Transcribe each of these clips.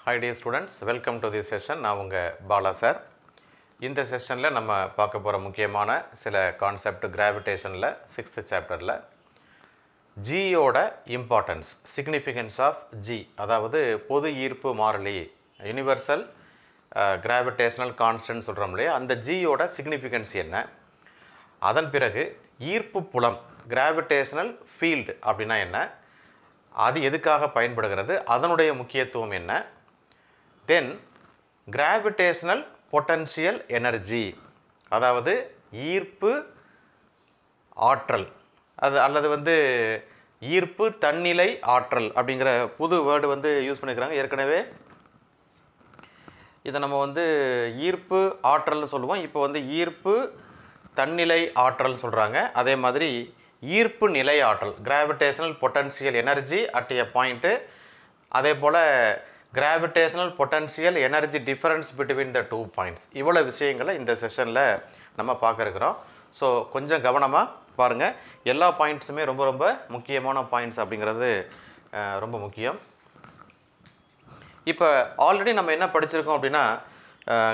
Hi dear students, welcome to this session. நான் உங்கள் Bala sir. இந்த செஷனில் நம்ம பார்க்க போகிற முக்கியமான சில கான்செப்ட் கிராவிடேஷனில் 6th சாப்டரில் ஜியோட இம்பார்ட்டன்ஸ், சிக்னிஃபிகன்ஸ் ஆஃப் ஜி, அதாவது பொது ஈர்ப்பு மாறிலி, யூனிவர்சல் கிராவிடேஷனல் கான்ஸ்டன்ட் சொல்கிறோம் இல்லையா, அந்த ஜியோட சிக்னிஃபிகன்ஸ் என்ன, அதன் பிறகு ஈர்ப்பு புலம் கிராவிடேஷனல் ஃபீல்டு அப்படின்னா என்ன, அது எதுக்காக பயன்படுகிறது, அதனுடைய முக்கியத்துவம் என்ன, தென் கிராவிடேஷனல் பொட்டன்ஷியல் எனர்ஜி, அதாவது ஈர்ப்பு ஆற்றல், அது அல்லது ஈர்ப்பு தன்னிலை ஆற்றல் அப்படிங்கிற புது வேர்டு யூஸ் பண்ணிக்கிறாங்க. ஏற்கனவே இதை நம்ம ஈர்ப்பு ஆற்றல்னு சொல்லுவோம். இப்போ ஈர்ப்பு தன்னிலை ஆற்றல் சொல்கிறாங்க. அதே மாதிரி ஈர்ப்பு நிலை ஆற்றல், gravitational potential energy at a point, அதே போல் gravitational potential energy difference between the 2 points. இவ்வளோ விஷயங்களை இந்த செஷனில் நம்ம பார்க்க இருக்கிறோம். ஸோ கொஞ்சம் கவனமாக பாருங்கள். எல்லா பாயிண்ட்ஸுமே ரொம்ப ரொம்ப முக்கியமான பாயிண்ட்ஸ் அப்படிங்கிறது ரொம்ப முக்கியம். இப்போ ஆல்ரெடி நம்ம என்ன படிச்சிருக்கோம் அப்படின்னா,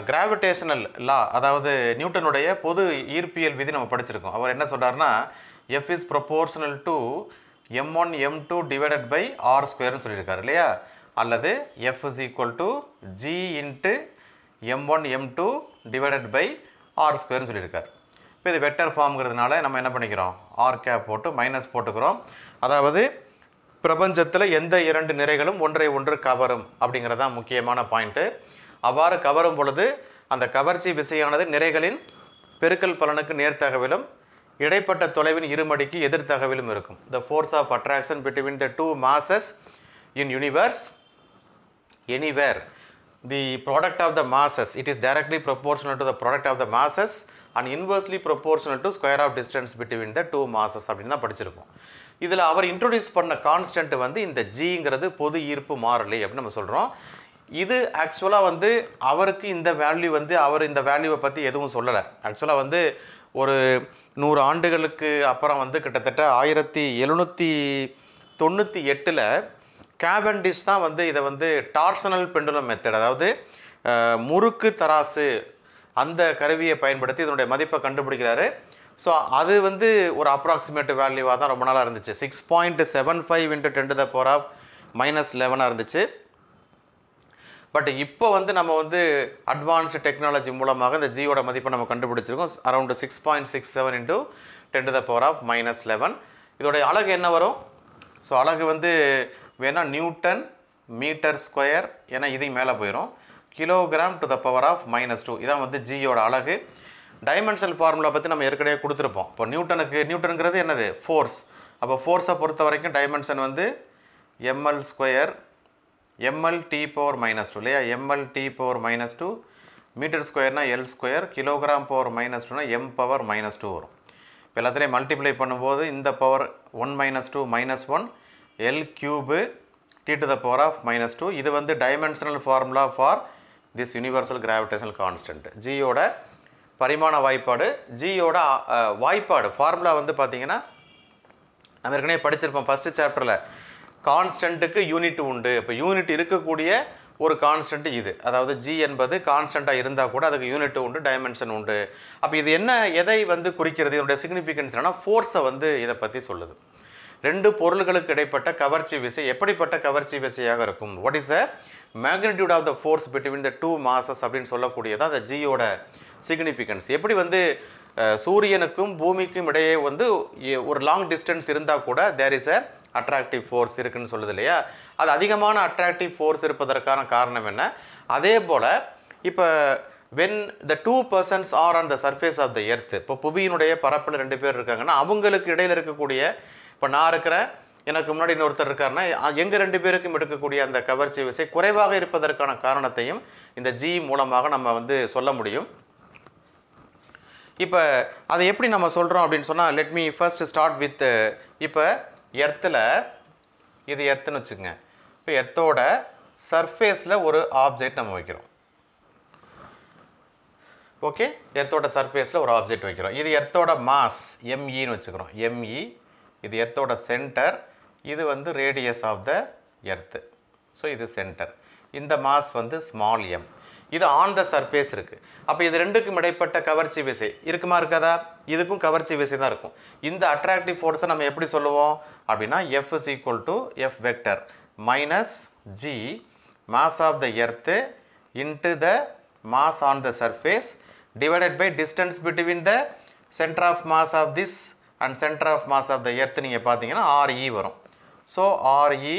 கிராவிடேஷனல் லா, அதாவது நியூட்டனுடைய பொது ஈர்ப்பியல் விதி நம்ம படிச்சிருக்கோம். அவர் என்ன சொல்கிறாருன்னா, F is proportional to m1 m2 divided by r ஸ்கொயர்னு சொல்லியிருக்காரு இல்லையா, அல்லது F is equal to g into m1 m2 divided by r ஸ்கொயர்னு சொல்லியிருக்காரு. இப்போ இது வெக்டர் ஃபார்ம்ங்கிறதுனால நம்ம என்ன பண்ணிக்கிறோம், ஆர் கேப் போட்டு மைனஸ் போட்டுக்கிறோம். அதாவது பிரபஞ்சத்தில் எந்த இரண்டு நிறைகளும் ஒன்றை ஒன்று கவரும் அப்படிங்கிறதான் முக்கியமான பாயிண்ட்டு. அவ்வாறு கவரும் பொழுது அந்த கவர்ச்சி விசையானது நிறைகளின் பெருக்கல் பலனுக்கு நேர்த்தகவிலும் இடைப்பட்ட தொலைவின் இருமடிக்கு எதிர்த்தகவிலும் இருக்கும். The force of attraction between the two masses in universe, anywhere, the product of the masses, it is directly proportional to the product of the masses and inversely proportional to square of distance between the two masses அப்படின்னு தான் படிச்சிருக்கோம். இதில் அவர் introduce பண்ண constant இந்த ஜிங்கிறது பொது ஈர்ப்பு மாறிலி அப்படின்னு நம்ம சொல்கிறோம். இது ஆக்சுவலாக அவருக்கு இந்த வேல்யூ அவர் இந்த வேல்யூவை பற்றி எதுவும் சொல்லலை. ஆக்சுவலாக ஒரு 100 ஆண்டுகளுக்கு அப்புறம் கிட்டத்தட்ட 1798 கேவெண்டிஷ் தான் இதை டார்சனல் பெண்டுலம் மெத்தட், அதாவது முறுக்கு தராசு, அந்த கருவியை பயன்படுத்தி இதனுடைய மதிப்பை கண்டுபிடிக்கிறாரு. ஸோ அது ஒரு அப்ராக்சிமேட் வேல்யூவாக தான் ரொம்ப நாளாக இருந்துச்சு. 6.75 × 10⁻⁻11 இருந்துச்சு. பட் இப்போ நம்ம அட்வான்ஸ்டு டெக்னாலஜி மூலமாக இந்த ஜியோட மதிப்பை நம்ம கண்டுபிடிச்சிருக்கோம். அரௌண்டு 6.67 × 10⁻11. இதோடைய அலகு என்ன வரும்? ஸோ அலகு வேணால் நியூட்டன் மீட்டர் ஸ்கொயர், ஏன்னா இதையும் மேலே போயிடும், kilogram to the power of -2. இதான் ஜியோட அலகு. டைமென்ஷனல் ஃபார்முலா பற்றி நம்ம ஏற்கனவே கொடுத்துருப்போம். இப்போ நியூட்டனுங்கிறது என்னது, ஃபோர்ஸ். அப்போ ஃபோர்ஸை பொறுத்த வரைக்கும் dimension ml square, ml T⁻⁻2 இல்லையா, ml T⁻⁻2, மீட்டர் ஸ்கொயர்னால் L ஸ்கொயர், கிலோகிராம் பவர் -2னா m⁻⁻2 வரும். இப்போ எல்லாத்துலேயும் மல்டிப்ளை பண்ணும்போது இந்த பவர் 1 - 2 -1 L கியூபு T⁻⁻2. இது dimensional formula for this universal gravitational constant. ஜியோட பரிமாண வாய்ப்பாடு, ஜியோட வாய்ப்பாடு ஃபார்முலா பார்த்தீங்கன்னா நம்ம ஏற்கனவே படிச்சிருப்போம் ஃபஸ்ட்டு சாப்டரில். கான்ஸ்டன்ட்டுக்கு யூனிட் உண்டு. இப்போ யூனிட் இருக்கக்கூடிய ஒரு கான்ஸ்டன்ட் இது, அதாவது ஜி என்பது கான்ஸ்டண்ட்டாக இருந்தால் கூட அதுக்கு யூனிட் உண்டு, டைமென்ஷன் உண்டு. அப்போ இது எதை குறிக்கிறது, இதனுடைய சிக்னிஃபிகன்ஸ் என்னன்னா, ஃபோர்ஸை இதை பற்றி சொல்லுது. ரெண்டு பொருள்களுக்கு இடைப்பட்ட கவர்ச்சி விசை எப்படிப்பட்ட கவர்ச்சி விசையாக இருக்கும், what is the magnitude of the force between the 2 masses அப்படின்னு சொல்லக்கூடியதான் அந்த ஜியோட சிக்னிஃபிகன்ஸ். எப்படி சூரியனுக்கும் பூமிக்கும் இடையே ஒரு லாங் டிஸ்டன்ஸ் இருந்தால் கூட there is a attractive force இருக்குன்னு சொல்லுது இல்லையா, அது அதிகமான அட்ராக்டிவ் ஃபோர்ஸ் இருப்பதற்கான காரணம் என்ன. அதே போல் இப்போ when the 2 persons are on the surface of the earth, இப்போ புவியினுடைய பரப்பில் 2 பேர் இருக்காங்கன்னா அவங்களுக்கு இடையில் இருக்கக்கூடிய, இப்போ நான் இருக்கிறேன், எனக்கு முன்னாடி இன்னொருத்தர் இருக்காருன்னா எங்கள் 2 பேருக்கும் எடுக்கக்கூடிய அந்த கவர்ச்சி விசை குறைவாக இருப்பதற்கான காரணத்தையும் இந்த ஜி மூலமாக நம்ம சொல்ல முடியும். இப்போ அதை எப்படி நம்ம சொல்கிறோம் அப்படின்னு சொன்னால், let me first start with, இப்போ எர்த்தில், இது எர்த்துன்னு வச்சுக்கோங்க. இப்போ எர்த்தோட சர்ஃபேஸில் ஒரு ஆப்ஜெக்ட் நம்ம வைக்கிறோம். ஓகே, எர்த்தோட சர்ஃபேஸில் ஒரு ஆப்ஜெக்ட் வைக்கிறோம். இது எர்த்தோட மாஸ் எம்இன்னு வச்சுக்கிறோம், எம்இ. இது எர்த்தோட சென்டர், இது radius of the earth. So இது சென்டர். இந்த மாஸ் வந்து ஸ்மால் m. இது ஆன் த சர்ஃபேஸ் இருக்குது. அப்போ இது ரெண்டுக்கும் இடைப்பட்ட கவர்ச்சி விசை இருக்குமா இருக்காதா? இதுக்கும் கவர்ச்சி விசை தான் இருக்கும். இந்த அட்ராக்டிவ் ஃபோர்ஸை நம்ம எப்படி சொல்லுவோம் அப்படின்னா F is equal to F vector minus G mass of the earth into the mass on the surface divided by distance between the center of mass of this and center of mass of the earth. நீங்கள் பார்த்தீங்கன்னா RE வரும். So RE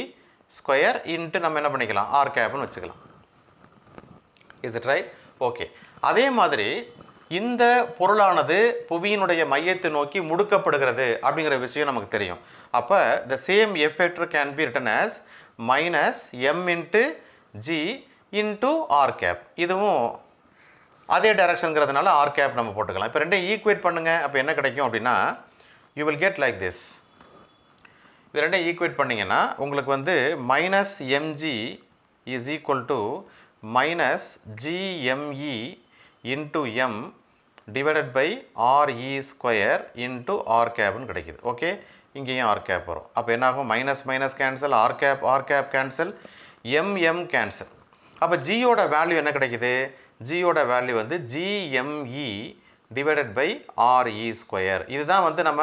square into நம்ம என்ன பண்ணிக்கலாம், R கேப்னு வச்சுக்கலாம். Is it right? Okay. அதே மாதிரி இந்த பொருளானது புவியினுடைய மையத்தை நோக்கி முடுக்கப்படுகிறது அப்படிங்கிற விஷயம் நமக்கு தெரியும். அப்போ the same F vector can be written as minus m into g into r cap. இதுவும் அதே டைரக்ஷனுங்கிறதுனால r cap நம்ம போட்டுக்கலாம். இப்போ ரெண்டையும் ஈக்குவேட் பண்ணுங்க. அப்போ என்ன கிடைக்கும் அப்படின்னா you will get like this. இது ரெண்டையும் ஈக்குவேட் பண்ணிங்கன்னா உங்களுக்கு வந்து minus MG is equal to minus GME into M divided by RE square into R கேப்னு கிடைக்குது. ஓகே, இங்கேயும் ஆர் கேப் வரும். அப்போ என்னாகும், minus minus cancel, R cap cancel, M cancel. அப்போ ஜியோட வேல்யூ என்ன கிடைக்குது, ஜியோட வேல்யூ வந்து GME divided by RE square. இதுதான் வந்து நம்ம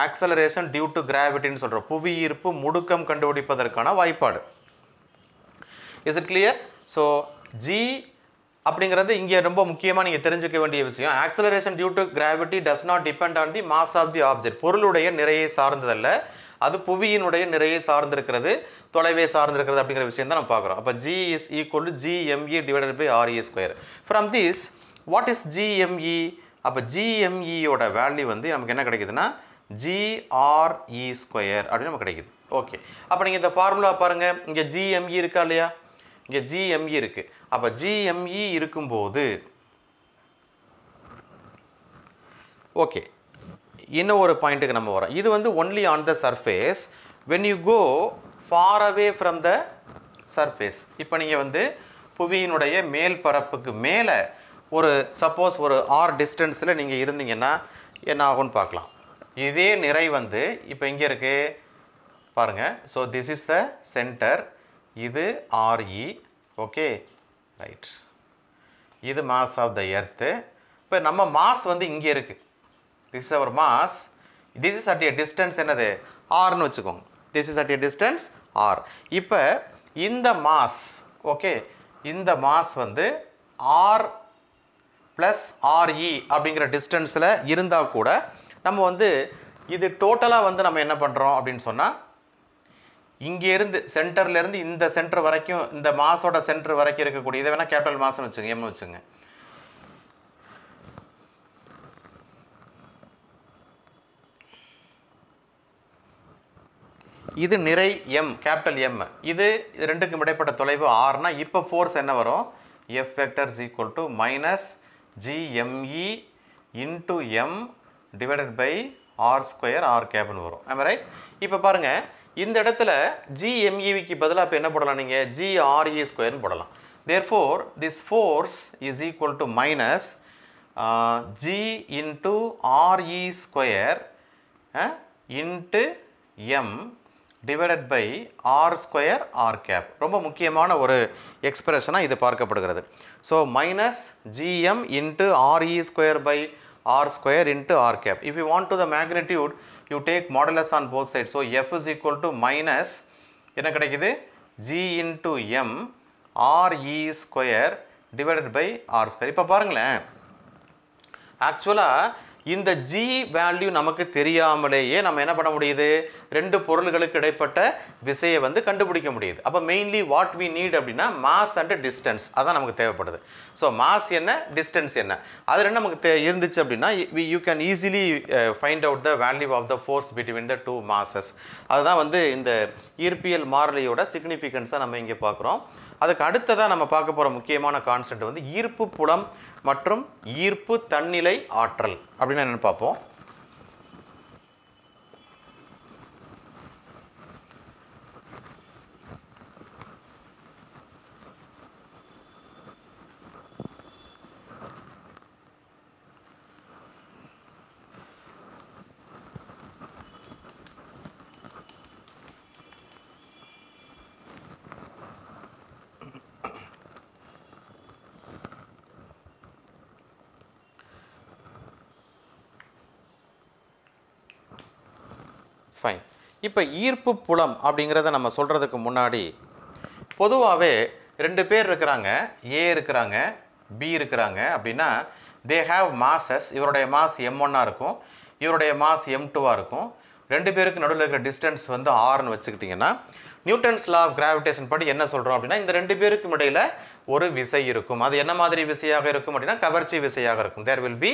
ஆக்சலரேஷன் டியூ டு கிராவிட்டின்னு சொல்கிறோம். புவி ஈர்ப்பு முடுக்கம் கண்டுபிடிப்பதற்கான வாய்ப்பாடு. Is it clear? So G அப்படிங்கிறது இங்கே ரொம்ப முக்கியமாக நீங்கள் தெரிஞ்சுக்க வேண்டிய விஷயம். Acceleration due to gravity does not depend on the mass of the object. பொருளுடைய நிறையை சார்ந்ததல்ல, அது புவியினுடைய நிறையை சார்ந்திருக்கிறது, தொலைவை சார்ந்திருக்கிறது அப்படிங்கிற விஷயம் தான் நம்ம பார்க்குறோம். அப்போ G is equal to G M E divided by RE square. From this what is G M E? அப்போ ஜிஎம்இயோட வேல்யூ வந்து நமக்கு என்ன கிடைக்குதுன்னா GRE ஸ்கொயர் அப்படின்னு நமக்கு கிடைக்குது. ஓகே, அப்போ நீங்கள் இந்த ஃபார்முலா பாருங்கள். இங்கே GME இருக்கா இல்லையா? இங்கே GME இருக்குது. அப்போ GME இருக்கும்போது ஓகே, இன்னும் ஒரு பாயிண்ட்டுக்கு நம்ம வரோம். இது வந்து only on the surface. When you go far away from the surface, இப்போ நீங்கள் வந்து புவியினுடைய மேல் பரப்புக்கு மேலே ஒரு சப்போஸ் ஒரு ஆர் டிஸ்டன்ஸில் நீங்கள் இருந்தீங்கன்னா என்ன ஆகும்னு பார்க்கலாம். இதே நிறை வந்து இப்போ இங்கே இருக்குது பாருங்கள். So this is the centre, இது RE. ஓகே ரைட், இது மாஸ் ஆஃப் த எர்த்து. இப்போ நம்ம மாஸ் வந்து இங்கே இருக்குது. This is our mass. This is at a distance என்னது, ஆர்னு வச்சுக்கோங்க. This is at a distance R. இப்போ இந்த மாஸ், ஓகே, இந்த மாஸ் வந்து ஆர் ப்ளஸ் RE அப்படிங்கிற டிஸ்டன்ஸில் இருந்தால் கூட நம்ம வந்து இது டோட்டலாக வந்து நம்ம என்ன பண்ணுறோம் அப்படின்னு சொன்னால், இங்கேருந்து சென்டர்லேருந்து இந்த சென்டர் வரைக்கும், இந்த மாஸோட சென்டர் வரைக்கும் இருக்கக்கூடிய இதை வேணால் கேபிட்டல் மாஸ்ன்னு வச்சுங்க, எம்னு வச்சுங்க. இது நிறை எம், கேபிட்டல் எம். இது ரெண்டுக்கும் இடைப்பட்ட தொலைவு ஆர்னா இப்போ ஃபோர்ஸ் என்ன வரும், F vector is equal to minus GME into M divided by R square R capனு வரும். am I right? இப்போ பாருங்கள், இந்த இடத்துல GMEக்கு பதிலாக இப்போ என்ன போடலாம், நீங்கள் GRE ஸ்கொயர்னு போடலாம். therefore this force is equal to minus G into RE square into M divided by R square R cap. ரொம்ப முக்கியமான ஒரு எக்ஸ்பிரஷனாக இது பார்க்கப்படுகிறது. So minus GM into RE square by R square into R cap. If you want to the magnitude, you take modulus on both sides. So F is equal to minus என்ன கிடைக்குது, G into M RE square divided by R square. இப்போ பாருங்களேன், ஆக்சுவலாக இந்த G value நமக்கு தெரியாமலேயே நம்ம என்ன பண்ண முடியுது, ரெண்டு பொருள்களுக்கு இடைப்பட்ட விசையை வந்து கண்டுபிடிக்க முடியுது. அப்போ மெயின்லி வாட் வி நீட் அப்படின்னா மாஸ் அண்ட் டிஸ்டன்ஸ், அதான் நமக்கு தேவைப்படுது. ஸோ மாஸ் என்ன, டிஸ்டன்ஸ் என்ன, அது ரெண்டு நமக்கு இருந்துச்சு அப்படின்னா you can easily find out the value of the force between the two masses. அதுதான் வந்து இந்த ஈர்ப்பியல் மாறிலியோட சிக்னிஃபிகன்ஸாக நம்ம இங்கே பார்க்குறோம். அதுக்கு அடுத்ததாக நம்ம பார்க்க போகிற முக்கியமான கான்செப்ட் வந்து ஈர்ப்பு புலம் மற்றும் ஈர்ப்பு தன்னிலை ஆற்றல் அப்படின்னு என்னன்னு பார்ப்போம். ஃபைன். இப்போ ஈர்ப்பு புலம் அப்படிங்கிறத நம்ம சொல்கிறதுக்கு முன்னாடி பொதுவாகவே 2 பேர் இருக்கிறாங்க, ஏ இருக்கிறாங்க, பி இருக்கிறாங்க அப்படின்னா தே ஹாவ் மாசஸ். இவருடைய மாஸ் m1 இருக்கும், இவருடைய மாஸ் m2 இருக்கும். 2 பேருக்கு நடுவில் இருக்கிற டிஸ்டன்ஸ் வந்து ஆர்னு வச்சுக்கிட்டிங்கன்னா நியூட்டன்ஸ் லா ஆஃப் கிராவிடேஷன் படி என்ன சொல்கிறோம் அப்படின்னா இந்த 2 பேருக்கும் இடையில் ஒரு விசை இருக்கும். அது என்ன மாதிரி விசையாக இருக்கும் அப்படின்னா கவர்ச்சி விசையாக இருக்கும். There will be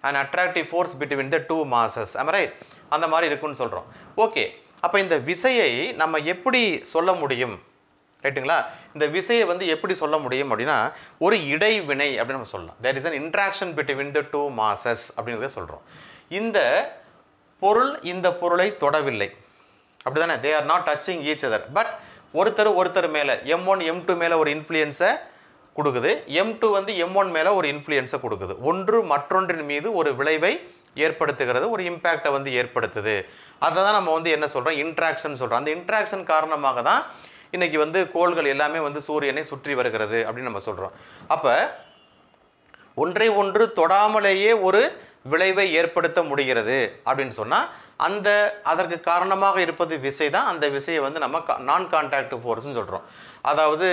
an attractive force between the two masses. am I right? அந்த மாதிரி இருக்குன்னு சொல்கிறோம். ஓகே, அப்போ இந்த விசையை நம்ம எப்படி சொல்ல முடியும், ரைட்டுங்களா? இந்த விசையை வந்து எப்படி சொல்ல முடியும் அப்படின்னா ஒரு இடைவினை அப்படின்னு நம்ம சொல்லலாம். there is an interaction between the two masses அப்படிங்கிறத சொல்கிறோம். இந்த பொருள் இந்த பொருளை தொடவில்லை, அப்படி தானே? they are not touching each other, but ஒருத்தர் மேலே m1 m2 மேலே ஒரு இன்ஃப்ளூயன்ஸை கொடுக்குது, m2 வந்து m1 மேலே ஒரு இன்ஃப்ளூயன்ஸை கொடுக்குது. ஒன்று மற்றொன்றின் மீது ஒரு விளைவை ஏற்படுத்துகிறது, ஒரு இம்பேக்டை வந்து ஏற்படுத்துது. அதை தான் நம்ம வந்து என்ன சொல்கிறோம், இன்ட்ராக்ஷன் சொல்கிறோம். அந்த இன்ட்ராக்ஷன் காரணமாக தான் இன்றைக்கி வந்து கோள்கள் எல்லாமே வந்து சூரியனை சுற்றி வருகிறது அப்படின்னு நம்ம சொல்கிறோம். அப்போ ஒன்றை ஒன்று தொடாமலேயே ஒரு விளைவை ஏற்படுத்த முடிகிறது அப்படின்னு சொன்னால் அதற்கு காரணமாக இருப்பது விசை தான். அந்த விசையை வந்து நம்ம நான் கான்டாக்ட் ஃபோர்ஸ்ன்னு சொல்கிறோம், அதாவது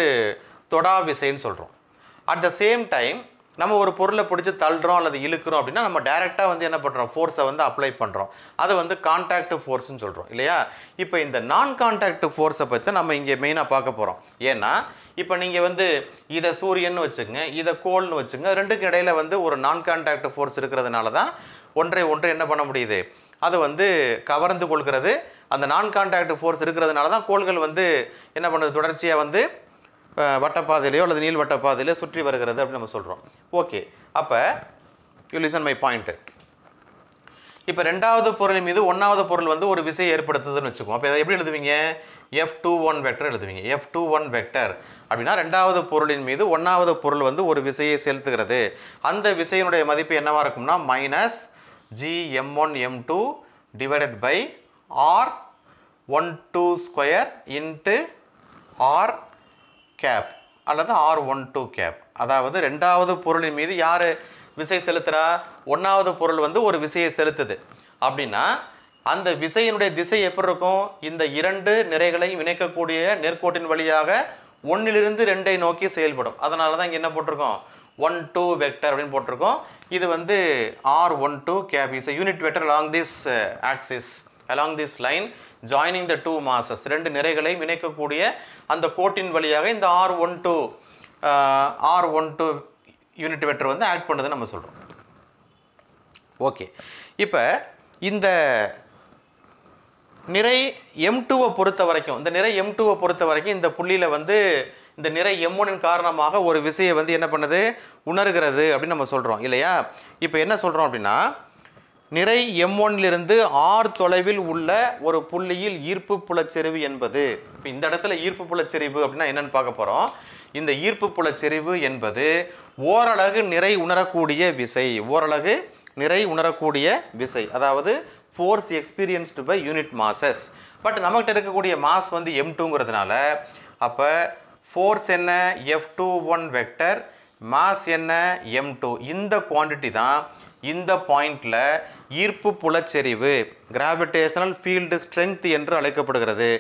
தொடா விசைன்னு சொல்கிறோம். அட் த சேம் டைம் நம்ம ஒரு பொருளை பிடிச்சி தள்ளுறோம் அல்லது இழுக்கிறோம் அப்படின்னா நம்ம டைரெக்டாக வந்து என்ன பண்ணுறோம், ஃபோர்ஸை வந்து அப்ளை பண்ணுறோம். அதை வந்து கான்டாக்ட் ஃபோர்ஸ்ன்னு சொல்கிறோம் இல்லையா? இப்போ இந்த நான் கான்டாக்ட் ஃபோர்ஸை பற்றி நம்ம இங்கே மெயினாக பார்க்க போகிறோம். ஏன்னா இப்போ நீங்கள் வந்து இதை சூரியன்னு வச்சுக்கோங்க, இதை கோள்னு வச்சுங்க, ரெண்டுக்கு இடையில் வந்து ஒரு நான் கான்டாக்ட் ஃபோர்ஸ் இருக்கிறதுனால தான் ஒன்றை என்ன பண்ண முடியுது, அது வந்து கவர்ந்து கொள்கிறது. அந்த நான் கான்டாக்ட் ஃபோர்ஸ் இருக்கிறதுனால தான் கோள்கள் வந்து என்ன பண்ணுது, தொடர்ச்சியாக வந்து வட்டப்பாதையிலையோ அல்லது நீள்வட்ட பாதையிலையோ சுற்றி வருகிறது அப்படின்னு நம்ம சொல்கிறோம். ஓகே, அப்போ யூ லிசன் மை பாயிண்ட். இப்போ ரெண்டாவது பொருளின் மீது ஒன்றாவது பொருள் வந்து ஒரு விசையை ஏற்படுத்துதுன்னு வச்சுக்கோம். அப்போ இதை எப்படி எழுதுவீங்க, F21 வெக்டர் எழுதுவீங்க. F21 வெக்டர் அப்படின்னா ரெண்டாவது பொருளின் மீது ஒன்றாவது பொருள் வந்து ஒரு விசையை செலுத்துகிறது. அந்த விசையினுடைய மதிப்பு என்னவாக இருக்கும்னா -Gm1m2 divided by R12 square into R cap அல்லது R12 கேப். அதாவது ரெண்டாவது பொருளின் மீது யார் விசை செலுத்துகிறா, ஒன்றாவது பொருள் வந்து ஒரு விசையை செலுத்துது அப்படின்னா அந்த விசையினுடைய திசை எப்படி இருக்கும், இந்த 2 நிறைகளையும் இணைக்கக்கூடிய நேர்கோட்டின் வழியாக 1லிருந்து 2ஐ நோக்கி செயல்படும். அதனால தான் இங்கே என்ன போட்டிருக்கோம், 12 வெக்டர் அப்படின்னு போட்டிருக்கோம். இது வந்து R12 cap is unit vector along this axis, along this line joining the two masses. 2 நிறைகளையும் இணைக்கக்கூடிய அந்த கோட்டின் வழியாக இந்த R12 யூனிட் வெக்டர் வந்து ஆக்ட் பண்ணுதுன்னு நம்ம சொல்கிறோம். ஓகே, இப்போ இந்த நிறை M2-வை பொறுத்த வரைக்கும், இந்த நிறை M2-வை பொறுத்த வரைக்கும் இந்த புள்ளியில் வந்து இந்த நிறை M1-இன் காரணமாக ஒரு விசையை வந்து என்ன பண்ணுது, உணர்கிறது அப்படின்னு நம்ம சொல்கிறோம் இல்லையா? இப்போ என்ன சொல்கிறோம் அப்படின்னா நிறை M1லிருந்து R தொலைவில் உள்ள ஒரு புள்ளியில் ஈர்ப்பு புலச்செறிவு என்பது, இப்போ இந்த இடத்துல ஈர்ப்பு புலச்செறிவு அப்படின்னா என்னன்னு பார்க்க போகிறோம். இந்த ஈர்ப்பு புலச்செறிவு என்பது ஓரலகு நிறை உணரக்கூடிய விசை, ஓரலகு நிறை உணரக்கூடிய விசை, அதாவது force experienced by unit masses. But நம்மகிட்ட இருக்கக்கூடிய மாஸ் வந்து M2ங்கிறதுனால அப்போ ஃபோர்ஸ் என்ன F21 வெக்டர், மாஸ் என்ன M2. இந்த குவான்டிட்டி தான் இந்த பாயிண்டில் ஈர்ப்பு புலச்செறிவு, கிராவிடேஷனல் ஃபீல்டு ஸ்ட்ரென்த் என்று அழைக்கப்படுகிறது.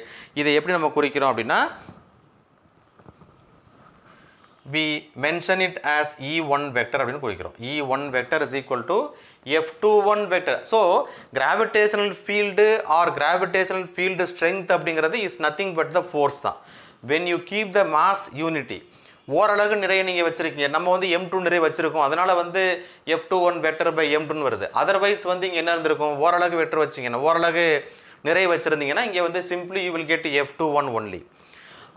இதை எப்படி நம்ம குறிக்கிறோம் அப்படின்னா we mention it as E1 vector அப்படின்னு குறிக்கிறோம். E1 vector is equal to F21 vector. So gravitational field or gravitational field strength அப்படிங்கிறது is nothing but the force தான். when you keep the mass unity, ஓரளவு நிறைய நீங்கள் வச்சுருக்கீங்க, நம்ம வந்து M2 நிறைய வச்சுருக்கோம், அதனால் வந்து F21 வெக்டர் பை M2 வருது. அதர்வைஸ் வந்து இங்கே என்ன இருந்திருக்கும், ஓரளவு வெக்டர் வச்சிங்கன்னா, ஓரளவு நிறைய வச்சுருந்தீங்கன்னா இங்கே வந்து simply you will get F21 only.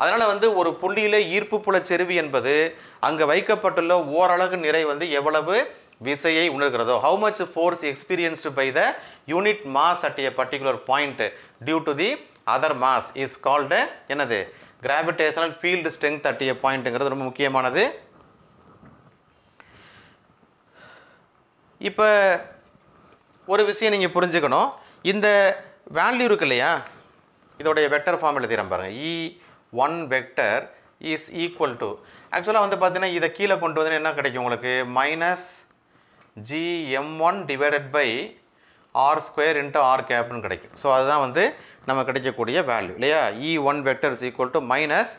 அதனால் வந்து ஒரு புள்ளியில் ஈர்ப்பு புலச்செறிவு என்பது அங்கே வைக்கப்பட்டுள்ள ஓரளவு நிறை வந்து எவ்வளவு விசையை உணர்கிறதோ, how much force experienced by the unit mass at a particular point due to the other mass is called என்னது, gravitational field strength at a pointங்கிறது ரொம்ப முக்கியமானது. இப்போ ஒரு விஷயம் நீங்கள் புரிஞ்சுக்கணும், இந்த வேல்யூ இருக்கு இல்லையா, இதோடைய வெக்டர் ஃபார்ம் எழுதிறேன் பாருங்கள். E1 vector is equal to, ஆக்சுவலாக வந்து பார்த்தீங்கன்னா இதை கீழே கொண்டு வந்து என்ன கிடைக்கும் உங்களுக்கு, -Gm1 divided by R square into R கேப்னு கிடைக்கும். ஸோ அதுதான் வந்து நம்ம கிடைக்கக்கூடிய வேல்யூ இல்லையா. E1 vector is equal to minus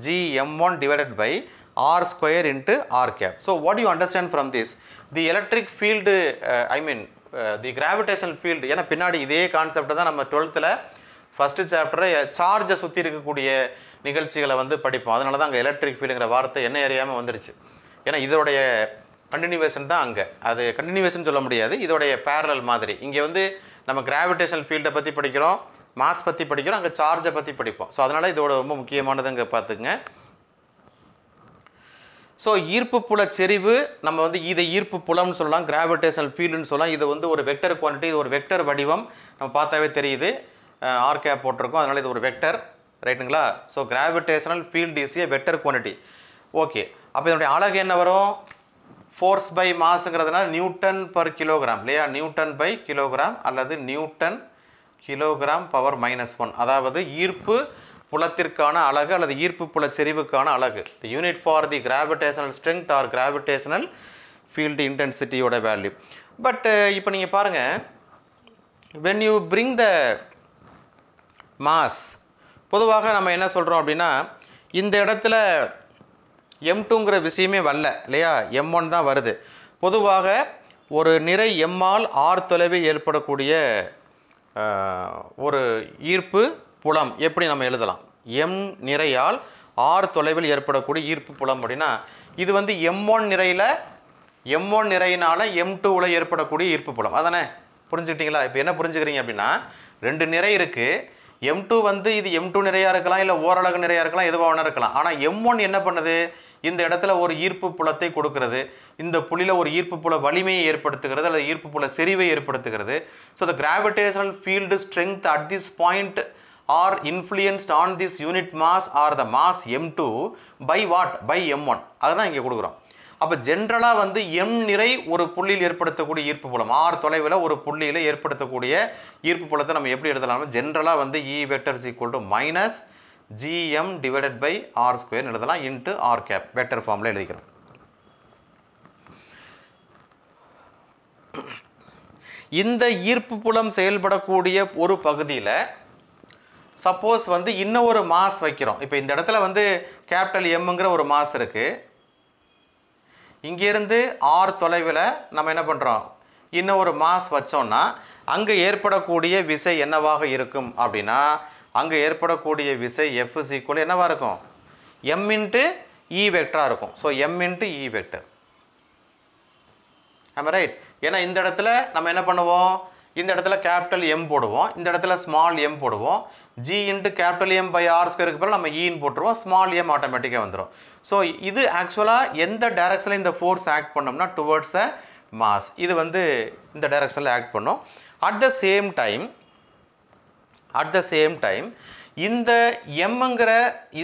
GM1 divided by R square into R cap. So what you understand from this, the electric field the gravitational field, ஏன்னா பின்னாடி இதே கான்செப்ட் தான் நம்ம 12th ஃபஸ்ட்டு சாப்டரை சார்ஜை சுற்றி இருக்கக்கூடிய நிகழ்ச்சிகளை வந்து படிப்போம். அதனால தான் அங்கே எலக்ட்ரிக் ஃபீல்டுங்கிற வார்த்தை என்ன அறியாமல் வந்துருச்சு. ஏன்னா இதோடைய கண்டினியூவேஷன் தான் அங்கே, அது கண்டினியூவேஷன் சொல்ல முடியாது, இதோடைய பேரலல் மாதிரி. இங்கே வந்து நம்ம கிராவிடேஷனல் ஃபீல்டை பற்றி படிக்கிறோம், மாஸ் பற்றி படிக்கிறோம், அங்கே சார்ஜை பற்றி படிப்போம். ஸோ அதனால் இதோட ரொம்ப முக்கியமானது இங்கே பார்த்துங்க. ஸோ ஈர்ப்பு புல செறிவு நம்ம வந்து இதை ஈர்ப்பு புலம்னு சொல்லலாம், கிராவிடேஷனல் ஃபீல்டுன்னு சொல்லலாம். இது வந்து ஒரு வெக்டர் குவான்டிட்டி, இது ஒரு வெக்டர் வடிவம், நம்ம பார்த்தாவே தெரியுது, ஆர் கேப் போட்டிருக்கோம், அதனால் இது ஒரு வெக்டர், ரைட்டுங்களா. So gravitational field is a vector quantity. Okay, அப்போ இதனுடைய அலகு என்ன வரும், ஃபோர்ஸ் பை மாஸுங்கிறதுனால நியூட்டன் பர் கிலோகிராம் இல்லையா, நியூட்டன் பை கிலோகிராம் அல்லது நியூட்டன் கிலோகிராம் பவர் -1, அதாவது ஈர்ப்பு புலத்திற்கான அலகு அல்லது ஈர்ப்பு புல செறிவுக்கான அலகு. The unit for the gravitational strength or gravitational field இன்டென்சிட்டியோட வேல்யூ. பட் இப்போ நீங்கள் பாருங்கள், when you bring the mass, பொதுவாக நம்ம என்ன சொல்கிறோம் அப்படின்னா, இந்த இடத்துல M2ங்கிற விஷயமே வரல இல்லையா, M1 தான் வருது. பொதுவாக ஒரு நிறை எம்மால் ஆர் தொலைவில் ஏற்படக்கூடிய ஒரு ஈர்ப்பு புலம் எப்படி நம்ம எழுதலாம், M நிறையால் ஆர் தொலைவில் ஏற்படக்கூடிய ஈர்ப்பு புலம் அப்படின்னா, இது வந்து M1 நிறையினால் M2வில் ஏற்படக்கூடிய ஈர்ப்பு புலம், அதானே, புரிஞ்சுக்கிட்டீங்களா. இப்போ என்ன புரிஞ்சுக்கிறீங்க அப்படின்னா, ரெண்டு நிறை இருக்குது, M2 வந்து இது M2 நிறையாக இருக்கலாம், இல்லை ஓரளவு நிறையாக இருக்கலாம், எதுவாக வேணா இருக்கலாம். ஆனால் M1 என்ன பண்ணுது, இந்த இடத்துல ஒரு ஈர்ப்பு புலத்தை கொடுக்கிறது, இந்த புள்ளியில் ஒரு ஈர்ப்பு புல வலிமையை ஏற்படுத்துகிறது அல்லது ஈர்ப்பு புல செறிவை ஏற்படுத்துகிறது. So the gravitational field strength at this point R influenced on this unit mass or the mass M2 by what, by M1, அதுதான் இங்கே கொடுக்குறோம். அப்போ ஜென்ரலாக வந்து M நிறை ஒரு புள்ளியில் ஏற்படுத்தக்கூடிய ஈர்ப்பு புலம், ஆர் தொலைவில் ஒரு புள்ளியில் ஏற்படுத்தக்கூடிய ஈர்ப்பு புலத்தை நம்ம எப்படி எழுதலாம், ஜென்ரலாக வந்து E vector is equal to minus GM divided by R square எழுதலாம், இன்ட்டு ஆர் கேப் வெக்டர் ஃபார்மில் எழுதிக்கிறோம். இந்த ஈர்ப்பு புலம் செயல்படக்கூடிய ஒரு பகுதியில் சப்போஸ் வந்து இன்னும் ஒரு மாஸ் வைக்கிறோம். இப்போ இந்த இடத்துல வந்து கேபிட்டல் எம்ங்கிற ஒரு மாஸ் இருக்குது, இங்கேருந்து ஆர் தொலைவில் நம்ம என்ன பண்ணுறோம், இன்னும் ஒரு மாஸ் வச்சோம்னா அங்கே ஏற்படக்கூடிய விசை என்னவாக இருக்கும் அப்படின்னா, அங்கே ஏற்படக்கூடிய விசை F இஸ் ஈக்குவல் என்னவாக இருக்கும், M இன்ட்டு E வெக்டராக இருக்கும். So M into E vector, ஆமாம் ரைட். ஏன்னா இந்த இடத்துல நம்ம என்ன பண்ணுவோம், இந்த இடத்துல கேபிட்டல் M போடுவோம், இந்த இடத்துல ஸ்மால் m போடுவோம், G into capital M by R ஸ்கொயருக்கு பிறகு நம்ம ஈன்னு போட்டுருவோம், ஸ்மால் m ஆட்டோமேட்டிக்காக வந்துடும். ஸோ இது ஆக்சுவலாக எந்த டைரக்ஷனில் இந்த ஃபோர்ஸ் ஆக்ட் பண்ணோம்னா டுவர்ட்ஸ் த மாஸ், இது வந்து இந்த டைரக்ஷனில் ஆக்ட் பண்ணும். அட் த சேம் டைம் இந்த எம்ங்கிற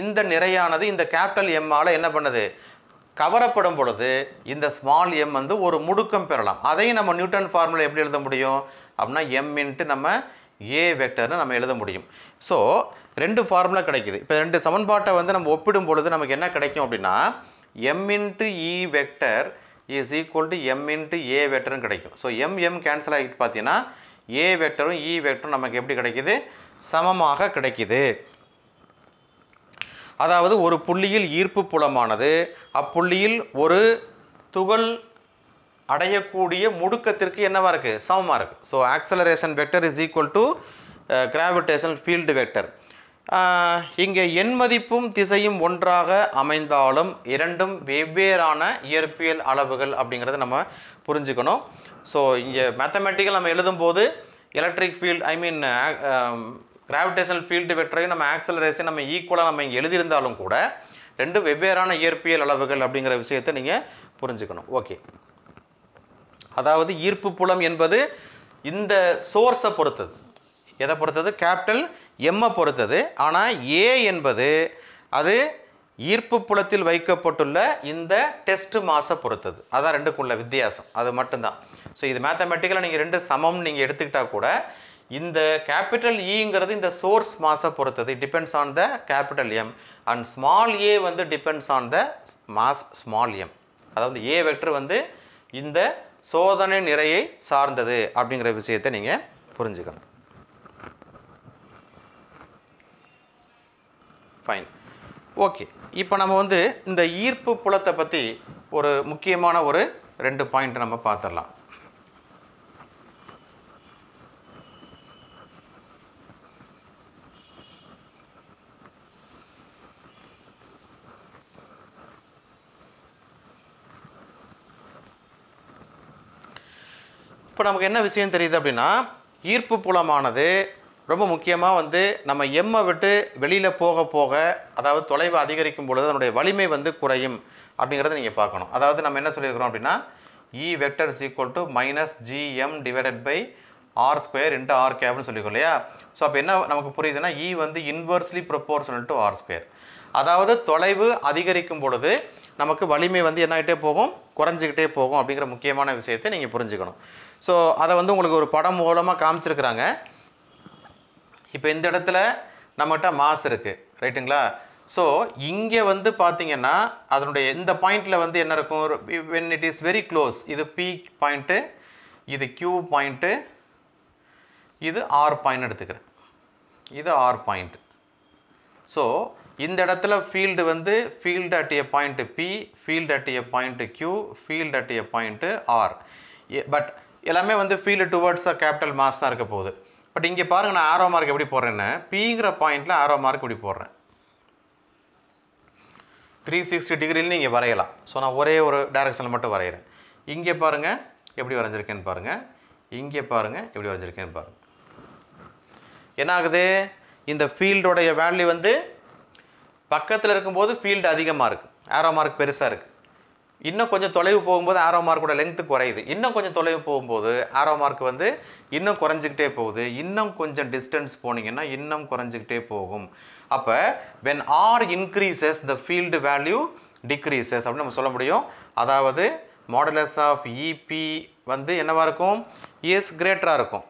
இந்த நிறையானது இந்த கேபிட்டல் எம்மால் என்ன பண்ணுது, கவரப்படும் பொழுது இந்த ஸ்மால் m வந்து ஒரு முடுக்கம் பெறலாம். அதையும் நம்ம நியூட்டன் ஃபார்முலா எப்படி எழுத முடியும் அப்படின்னா, M இன்ட்டு நம்ம A வெக்டர்னு நம்ம எழுத முடியும். ஸோ ரெண்டு ஃபார்முலா கிடைக்குது. இப்போ ரெண்டு சமன்பாட்டை வந்து நம்ம ஒப்பிடும் பொழுது நமக்கு என்ன கிடைக்கும் அப்படின்னா, M into E vector is equal to M into A வெக்டர்னு கிடைக்கும். ஸோ M கேன்சல் ஆகிட்டு பார்த்தீங்கன்னா A வெக்டரும் E வெக்டரும் நமக்கு எப்படி கிடைக்குது, சமமாக கிடைக்குது. அதாவது ஒரு புள்ளியில் ஈர்ப்பு புலமானது அப்புள்ளியில் ஒரு துகள் அடையக்கூடிய முடுக்கத்திற்கு என்னவா இருக்குது, சமமாக இருக்குது. So acceleration vector is equal to gravitational field vector. இங்கே எண் மதிப்பும் திசையும் ஒன்றாக அமைந்தாலும் இரண்டும் வெவ்வேறான இயற்பியல் அளவுகள் அப்படிங்கிறத நம்ம புரிஞ்சுக்கணும். ஸோ இங்கே மேத்தமெட்டிக்கல் நம்ம எழுதும்போது எலக்ட்ரிக் ஃபீல்டு கிராவிடேஷனல் ஃபீல்டு வெக்டரையும் நம்ம ஆக்சலரேஷன் நம்ம ஈக்குவலாக நம்ம இங்கே எழுதியிருந்தாலும் கூட ரெண்டு வெவ்வேறான இயற்பியல் அளவுகள் அப்படிங்கிற விஷயத்தை நீங்கள் புரிஞ்சுக்கணும். ஓகே, அதாவது ஈர்ப்பு புலம் என்பது இந்த சோர்ஸை பொறுத்தது, எதை பொறுத்தது, கேபிட்டல் எம்மை பொறுத்தது. ஆனால் ஏ என்பது அது ஈர்ப்பு புலத்தில் வைக்கப்பட்டுள்ள இந்த டெஸ்ட் மாஸை பொறுத்தது. அதான் ரெண்டுக்குள்ள வித்தியாசம், அது மட்டும்தான். ஸோ இது மேத்தமெட்டிக்கலாக நீங்கள் ரெண்டு சமம் நீங்கள் எடுத்துக்கிட்டால் கூட இந்த கேபிட்டல் ஈங்கிறது இந்த சோர்ஸ் மாஸை பொறுத்தது, depends on the capital M, and small A வந்து depends on the mass small M. அதாவது ஏ வெக்டர் வந்து இந்த சோதனை நிறையை சார்ந்தது அப்படிங்கிற விஷயத்தை நீங்கள் புரிஞ்சுக்கணும். ஃபைன். ஓகே, இப்போ நம்ம வந்து இந்த ஈர்ப்பு புலத்தை பற்றி ஒரு முக்கியமான ஒரு 2 பாயிண்ட் நம்ம பார்த்துடலாம். இப்போ நமக்கு என்ன விஷயம் தெரியுது அப்படின்னா, ஈர்ப்பு புலமானது ரொம்ப முக்கியமாக வந்து நம்ம எம்மை விட்டு வெளியில் போக போக, அதாவது தொலைவு அதிகரிக்கும் பொழுது அதனுடைய வலிமை வந்து குறையும் அப்படிங்கிறத நீங்கள் பார்க்கணும். அதாவது நம்ம என்ன சொல்லியிருக்கிறோம் அப்படின்னா, E vector is equal to -gm divided by r square into r கேப்னு சொல்லியிருக்கோம் இல்லையா? ஸோ அப்போ என்ன நமக்கு புரியுதுன்னா, E வந்து inversely proportional to r square. அதாவது தொலைவு அதிகரிக்கும் பொழுது நமக்கு வலிமை வந்து என்ன ஆகிட்டே போகும், குறைஞ்சிக்கிட்டே போகும் அப்படிங்கிற முக்கியமான விஷயத்தை நீங்கள் புரிஞ்சுக்கணும். ஸோ அதை வந்து உங்களுக்கு ஒரு படம் மூலமாக காமிச்சிருக்கிறாங்க. இப்போ இந்த இடத்துல நம்மகிட்ட மாஸ் இருக்குது, ரைட்டுங்களா? ஸோ இங்கே வந்து பார்த்தீங்கன்னா அதனுடைய இந்த பாயிண்டில் வந்து என்ன இருக்கும், when it is very close, இது P பாயிண்ட்டு, இது Q பாயிண்ட்டு, இது R பாயிண்ட் எடுத்துக்கிறேன், இது R பாயிண்ட். ஸோ இந்த இடத்துல ஃபீல்டு வந்து field at A point P, field at A point Q, field at A point R. But எல்லாமே வந்து ஃபீல்டு டுவர்ட்ஸ் கேபிட்டல் மாஸ் தான் இருக்க போகுது. பட் இங்கே பாருங்கள், நான் ஆரோ மார்க் எப்படி போடுறேன்னு, Pங்கிற பாயிண்டில் ஆரோ மார்க் இப்படி போடுறேன். 360 டிகிரியில் நீங்கள் வரையலாம். ஸோ நான் ஒரே ஒரு டைரக்ஷனில் மட்டும் வரைகிறேன். இங்கே பாருங்கள் எப்படி வரைஞ்சிருக்கேன்னு பாருங்கள், இங்கே பாருங்கள் எப்படி வரைஞ்சிருக்கேன்னு பாருங்கள். என்ன ஆகுது, இந்த ஃபீல்டோடைய வேல்யூ வந்து பக்கத்தில் இருக்கும்போது ஃபீல்டு அதிகமாக இருக்குது, ஆரோ மார்க் பெருசாக இருக்குது. இன்னும் கொஞ்சம் தொலைவு போகும்போது ஆரோ மார்க்கோட லெங்க்த்து குறையுது. இன்னும் கொஞ்சம் தொலைவு போகும்போது ஆரோ மார்க் வந்து இன்னும் குறைஞ்சிக்கிட்டே போகுது. இன்னும் கொஞ்சம் டிஸ்டன்ஸ் போனீங்கன்னா இன்னும் குறைஞ்சிக்கிட்டே போகும். அப்போ when r increases the field value decreases அப்படின்னு நம்ம சொல்ல முடியும். அதாவது மாடுலஸ் ஆஃப் EP வந்து என்னவாக இருக்கும், is கிரேட்டராக இருக்கும்.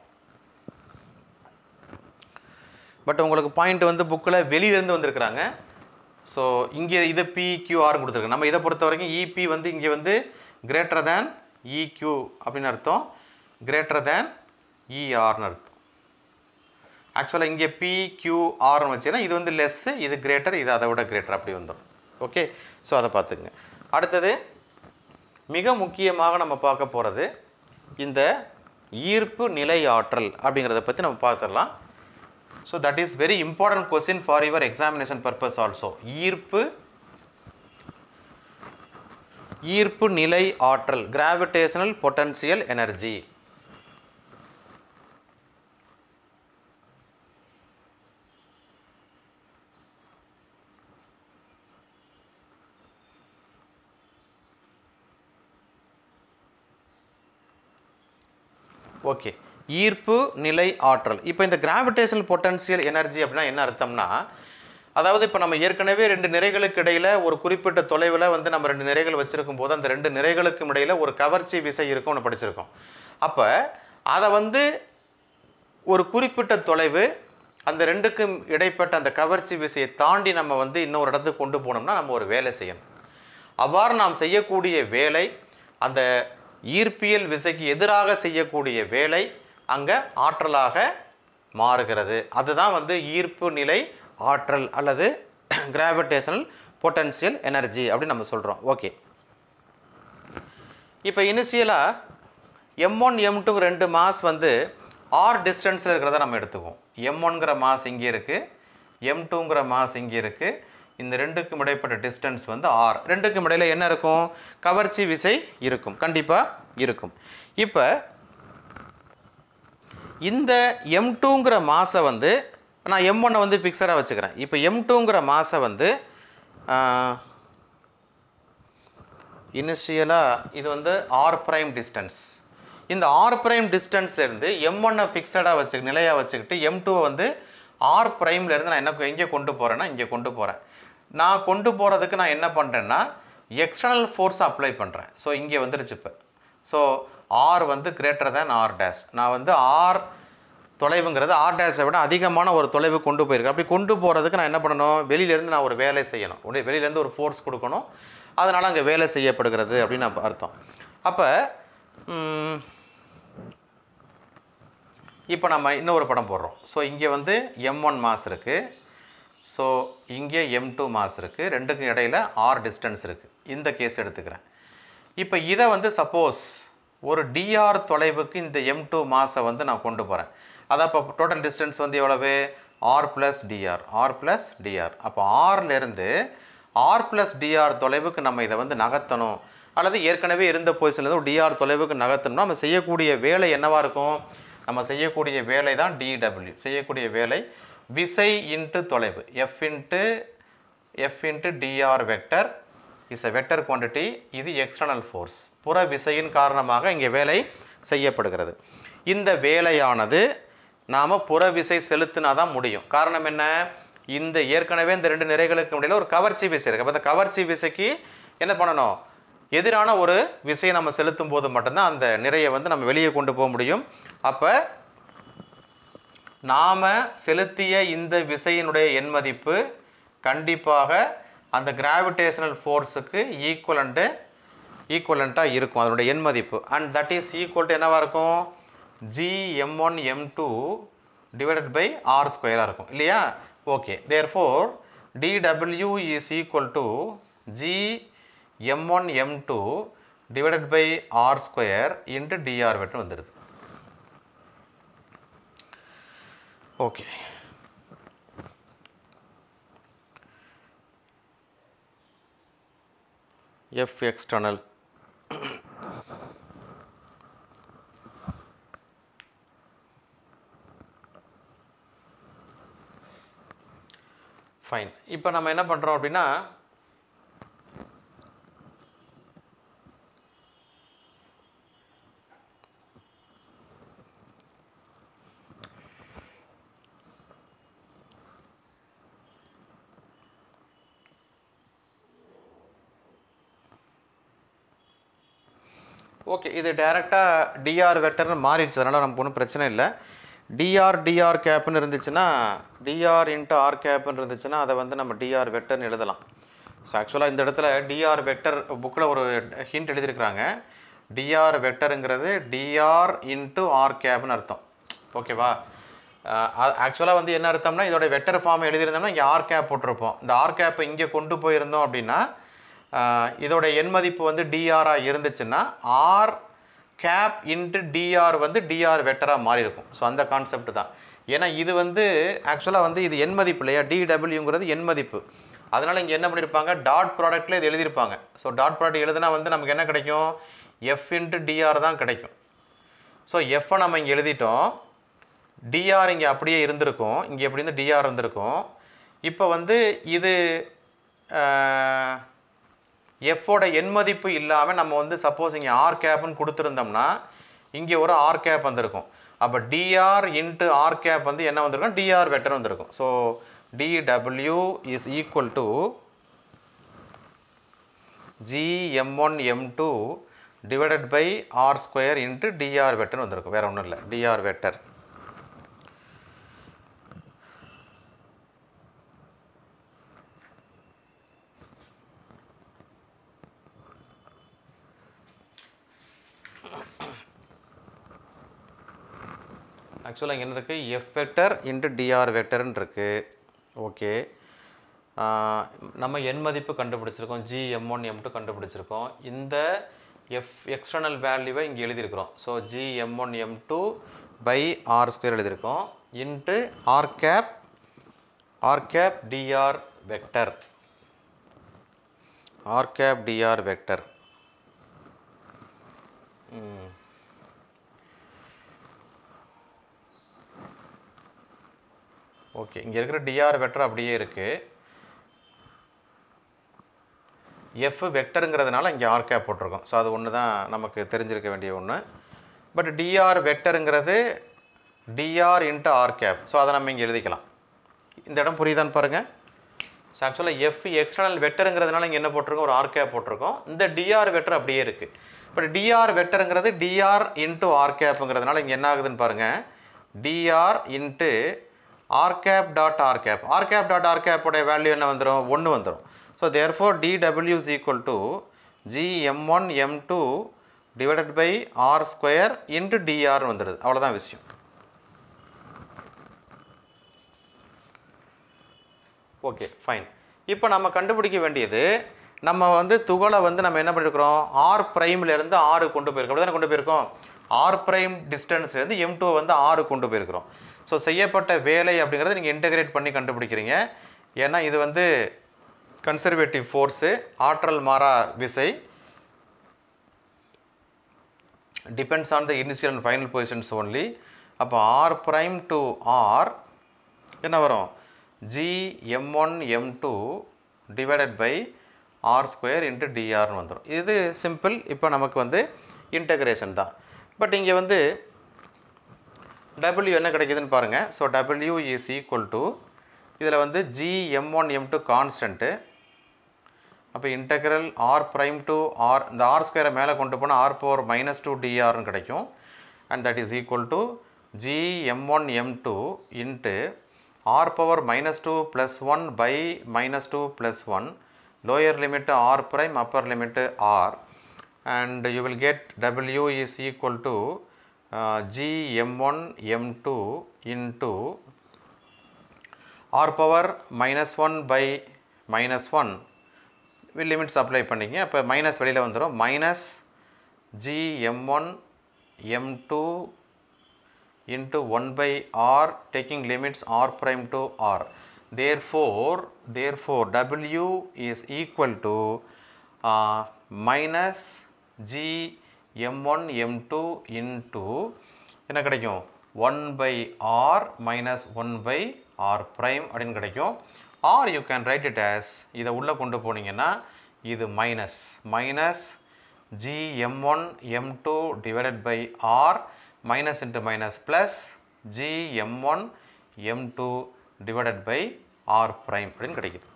பட் உங்களுக்கு பாயிண்ட் வந்து புக்கில் வெளியிலேருந்து வந்திருக்கிறாங்க. ஸோ இங்கே இது PQR கொடுத்துருக்கு. நம்ம இதை பொறுத்த வரைக்கும் EP வந்து இங்கே வந்து கிரேட்டர் தேன் EQ அப்படின்னு அர்த்தம், கிரேட்டர் தேன் ERன்னு அர்த்தம். ஆக்சுவலாக இங்கே PQRன்னு வச்சுன்னா இது வந்து லெஸ்ஸு, இது கிரேட்டர், இது அதை விட கிரேட்டர் அப்படி வந்துடும். ஓகே, ஸோ அதை பார்த்துக்குங்க. அடுத்தது மிக முக்கியமாக நம்ம பார்க்க போகிறது இந்த ஈர்ப்பு நிலை ஆற்றல் அப்படிங்கிறத பற்றி நம்ம பார்த்துடலாம். So that is very important question for your examination purpose also. ஈர்ப்பு நிலை ஆற்றல், gravitational potential energy. ஓகே, ஈர்ப்பு நிலை ஆற்றல். இப்போ இந்த கிராவிடேஷனல் பொட்டன்ஷியல் எனர்ஜி அப்படின்னா என்ன அர்த்தம்னா, அதாவது இப்போ நம்ம ஏற்கனவே 2 நிறைகளுக்கு இடையில் ஒரு குறிப்பிட்ட தொலைவில் வந்து நம்ம 2 நிறைகள் வச்சுருக்கும் போது அந்த 2 நிறைகளுக்கும் இடையில் ஒரு கவர்ச்சி விசை இருக்கும்னு படிச்சிருக்கோம். அப்போ அதை வந்து ஒரு குறிப்பிட்ட தொலைவு அந்த 2க்கும் இடைப்பட்ட அந்த கவர்ச்சி விசையை தாண்டி நம்ம வந்து இன்னொரு இடத்துக்கு கொண்டு போனோம்னா நம்ம ஒரு வேலை செய்யணும். அவ்வாறு நாம் செய்யக்கூடிய வேலை, அந்த ஈர்ப்பியல் விசைக்கு எதிராக செய்யக்கூடிய வேலை அங்கே ஆற்றலாக மாறுகிறது. அதுதான் வந்து ஈர்ப்பு நிலை ஆற்றல் அல்லது கிராவிடேஷனல் பொட்டன்ஷியல் எனர்ஜி அப்படின்னு நம்ம சொல்கிறோம். ஓகே, இப்போ இனிஷியலாக M1 M2 2 மாஸ் வந்து ஆர் டிஸ்டன்ஸில் இருக்கிறத நம்ம எடுத்துக்குவோம். M1ங்கிற மாஸ் இங்கே இருக்குது, M2ங்கிற மாஸ் இங்கே இருக்குது. இந்த 2க்கும் இடைப்பட்ட டிஸ்டன்ஸ் வந்து ஆர். 2க்கும் இடையில் என்ன இருக்கும், கவர்ச்சி விசை இருக்கும், கண்டிப்பாக இருக்கும். இப்போ இந்த M2ங்கிற மாஸை வந்து நான் M1 வந்து ஃபிக்ஸடாக வச்சுக்கிறேன். இப்போ M2ங்கிற மாஸை வந்து இனிஷியலாக இது வந்து ஆர் ப்ரைம் டிஸ்டன்ஸ். இந்த ஆர் ப்ரைம் டிஸ்டன்ஸ்லேருந்து M1 ஃபிக்ஸடாக நிலையாக வச்சுக்கிட்டு M2 வந்து ஆர் ப்ரைம்லேருந்து நான் என்ன எங்கே கொண்டு போகிறேன்னா இங்கே கொண்டு போகிறேன். நான் கொண்டு போகிறதுக்கு நான் என்ன பண்ணுறேன்னா எக்ஸ்டர்னல் ஃபோர்ஸ் அப்ளை பண்ணுறேன். ஸோ இங்கே வந்துருச்சு இப்போ. ஸோ ஆர் வந்து கிரேட்டர் தேன் ஆர் டேஷ். நான் வந்து ஆர் தொலைவுங்கிறது ஆர் டேஷை விட அதிகமான ஒரு தொலைவு கொண்டு போயிருக்கேன். அப்படி கொண்டு போகிறதுக்கு நான் என்ன பண்ணணும், வெளியிலேருந்து நான் ஒரு வேலை செய்யணும், வெளியிலேருந்து ஒரு ஃபோர்ஸ் கொடுக்கணும். அதனால் அங்கே வேலை செய்யப்படுகிறது அப்படின்னு அர்த்தம். அப்போ இப்போ நம்ம இன்னொரு படம் போடுறோம். ஸோ இங்கே வந்து m1 மாஸ் இருக்குது, ஸோ இங்கே m2 மாஸ் இருக்குது, ரெண்டுக்கும் இடையில் r டிஸ்டன்ஸ் இருக்குது. இந்த கேஸ் எடுத்துக்கிறேன். இப்போ இதை வந்து சப்போஸ் ஒரு dr தொலைவுக்கு இந்த m2 மாஸை வந்து நான் கொண்டு போகிறேன். அதான் இப்போ டோட்டல் டிஸ்டன்ஸ் வந்து எவ்வளவு? r + dr, r + dr. அப்போ rலேருந்து r + dr தொலைவுக்கு நம்ம இதை வந்து நகர்த்தணும், அல்லது ஏற்கனவே இருந்த பொசிஷன்லேருந்து ஒரு dr தொலைவுக்கு நகர்த்தணும்னா நம்ம செய்யக்கூடிய வேலை என்னவாக இருக்கும்? நம்ம செய்யக்கூடிய வேலை தான் dw. செய்யக்கூடிய வேலை விசை இன்ட்டு தொலைவு, f into dr vector is a vector quantity. இது எக்ஸ்டர்னல் ஃபோர்ஸ், புற விசையின் காரணமாக இங்கே வேலை செய்யப்படுகிறது. இந்த வேலையானது நாம் புற விசை செலுத்தினா தான் முடியும். காரணம் என்ன? இந்த ஏற்கனவே இந்த ரெண்டு நிறைகளுக்கு இடையில் ஒரு கவர்ச்சி விசை இருக்குது. அப்போ அந்த கவர்ச்சி விசைக்கு என்ன பண்ணணும்? எதிரான ஒரு விசையை நம்ம செலுத்தும் போது மட்டும்தான் அந்த நிறையை வந்து நம்ம வெளியே கொண்டு போக முடியும். அப்போ நாம் செலுத்திய இந்த விசையினுடைய எண் மதிப்பு கண்டிப்பாக அந்த கிராவிடேஷனல் ஃபோர்ஸுக்கு ஈக்குவலண்ட்டாக இருக்கும் அதனுடைய எண் மதிப்பு. And that is equal to என்னவாக இருக்கும்? gm1 m2 divided by r² இருக்கும் இல்லையா? Okay, therefore dw is equal to gm1 m2 divided by r² into dr vector வந்துடுது. Okay, f external fine. இப்போ நம்ம என்ன பண்ணுறோம் அப்படின்னா, ஓகே, இது டைரெக்டாக dr வெக்டர்னு மாறிடுச்சு, அதனால் நமக்கு ஒன்றும் பிரச்சனை இல்லை. dr கேப்னு இருந்துச்சுன்னா, dr இன்ட்டு ஆர் கேப்னு இருந்துச்சுன்னா அதை வந்து நம்ம dr வெக்டர்னு எழுதலாம். ஸோ ஆக்சுவலாக இந்த இடத்துல dr வெக்டர் புக்கில் ஒரு ஹிண்ட் எழுதியிருக்கிறாங்க. dr வெக்டருங்கிறது dr இன்ட்டு ஆர் கேப்னு அர்த்தம். ஓகேவா? ஆக்சுவலாக வந்து என்ன அர்த்தம்னா, இதோட வெக்டர் ஃபார்ம் எழுதியிருந்தோம்னா இங்கே ஆர் கேப் போட்டிருப்போம். இந்த ஆர் கேப்பை இங்கே கொண்டு போயிருந்தோம் அப்படின்னா இதோட எண் மதிப்பு வந்து dr இருந்துச்சுன்னா r கேப் இன்ட்டு dr வந்து dr வெக்டராக மாறி இருக்கும். ஸோ அந்த கான்செப்ட் தான். ஏன்னா இது வந்து ஆக்சுவலாக வந்து இது எண் மதிப்பு இல்லையா? dwங்கிறது எண் மதிப்பு. அதனால் இங்கே என்ன பண்ணியிருப்பாங்க? டாட் ப்ராடக்ட்டில் இது எழுதியிருப்பாங்க. ஸோ டாட் ப்ராடக்ட் எழுதுனா வந்து நமக்கு என்ன கிடைக்கும்? f இன்ட்டு dr தான் கிடைக்கும். ஸோ எஃப்பை நம்ம இங்கே எழுதிட்டோம், dr இங்கே அப்படியே இருந்திருக்கும், இங்கே எப்படி இருந்து dr இருந்திருக்கும். இப்போ வந்து இது எஃப்போட எண் மதிப்பு இல்லாமல் நம்ம வந்து சப்போஸ் இங்கே ஆர் கேப்னு கொடுத்துருந்தோம்னா இங்கே ஒரு ஆர் கேப் வந்திருக்கும். அப்போ dr இன்ட்டு ஆர் கேப் வந்து என்ன வந்திருக்கும்? dr வெக்டர் வந்திருக்கும். So dw is equal to gm1 m2 divided by r² into dr vector வந்திருக்கும். வேறு ஒன்றும் இல்லை, dr வெக்டர். ஆக்சுவலாக இங்கே என்ன இருக்குது? f வெக்டர் இன்ட்டு dr வெக்டர்னு இருக்குது. ஓகே, நம்ம எண் மதிப்பு கண்டுபிடிச்சிருக்கோம், gm1 m2 கண்டுபிடிச்சிருக்கோம். இந்த எக்ஸ்டர்னல் வேல்யூவை இங்கே எழுதியிருக்கிறோம். So gm1 m2 by r² எழுதியிருக்கோம் into R cap dr vector, R cap dr vector. Okay, இங்கே இருக்கிற dr வெக்டர் அப்படியே இருக்குது. f வெக்டருங்கிறதுனால இங்கே ஆர் கேப் போட்டிருக்கோம். ஸோ அது ஒன்று தான் நமக்கு தெரிஞ்சிருக்க வேண்டிய ஒன்று. பட் dr வெக்டருங்கிறது dr into R cap. So அதை நம்ம இங்கே எழுதிக்கலாம். இந்த இடம் புரியுதான்னு பாருங்கள். ஸோ ஆக்சுவலாக f எக்ஸ்டர்னல் வெக்டருங்கிறதுனால இங்கே என்ன போட்டிருக்கோம்? ஒரு ஆர் கேப் போட்டிருக்கோம். இந்த dr வெக்டர் அப்படியே இருக்குது. பட் dr வெக்டருங்கிறது dr இன்ட்டு ஆர் கேப்புங்கிறதுனால இங்கே என்ன ஆகுதுன்னு பாருங்கள். dr into R cap dot R cap, R cap dot R கேப்போடைய வேல்யூ என்ன வந்துடும்? 1 வந்துடும். So therefore dw is equal to gm1 m2 divided by r² into dr வந்துடுது. அவ்வளோதான் விஷயம். Okay fine. இப்போ நம்ம கண்டுபிடிக்க வேண்டியது, நம்ம வந்து துகளை வந்து நம்ம என்ன பண்ணியிருக்கிறோம், ஆர் ப்ரைம்லேருந்து ஆறு கொண்டு போயிருக்கோம். அப்படி தானே கொண்டு போயிருக்கோம். ஆர் ப்ரைம் டிஸ்டன்ஸ்லேருந்து M2 வந்து ஆறு கொண்டு போயிருக்கிறோம். ஸோ செய்யப்பட்ட வேலை அப்படிங்கிறத நீங்கள் இன்டகிரேட் பண்ணி கண்டுபிடிக்கிறீங்க. ஏன்னா இது வந்து கன்சர்வேட்டிவ் ஃபோர்ஸு, ஆற்றல் மாறா விசை, depends on the initial and final positions only. அப்போ ஆர் ப்ரைம் டு ஆர் என்ன வரும், Gm1 M2 divided by R square into டிஆர்னு வந்துடும். இது சிம்பிள். இப்போ நமக்கு வந்து இன்டகிரேஷன் தான். பட் இங்கே வந்து W என்ன கிடைக்குதுன்னு பாருங்கள். So W is equal to, இதில் வந்து Gm1 M2 கான்ஸ்டன்ட்டு. அப்போ integral R prime to R, இந்த ஆர் ஸ்கொயரை மேலே கொண்டு போனால் ஆர் பவர் -2 dRன்னு கிடைக்கும். And that is equal to Gm1 M2 into R power -2 + 1 by -2 + 1, lower limit R prime, upper limit R, and you will get W is equal to Gm1 M2 into r power -1 by -1, will limits apply பண்ணிங்க. அப்போ minus வெளியில் வந்துடும். Minus Gm1 M2 into 1 by r, taking limits r prime to r. Therefore W is equal to minus Gm1 M2 into என்ன கிடைக்கும், 1 by r minus 1 by r prime அப்படின்னு கிடைக்கும். or you can write it as, இதை உள்ளே கொண்டு போனீங்கன்னா இது minus Gm1 M2 divided by r, minus into minus plus Gm1 M2 divided by r prime அப்படின்னு கிடைக்குது.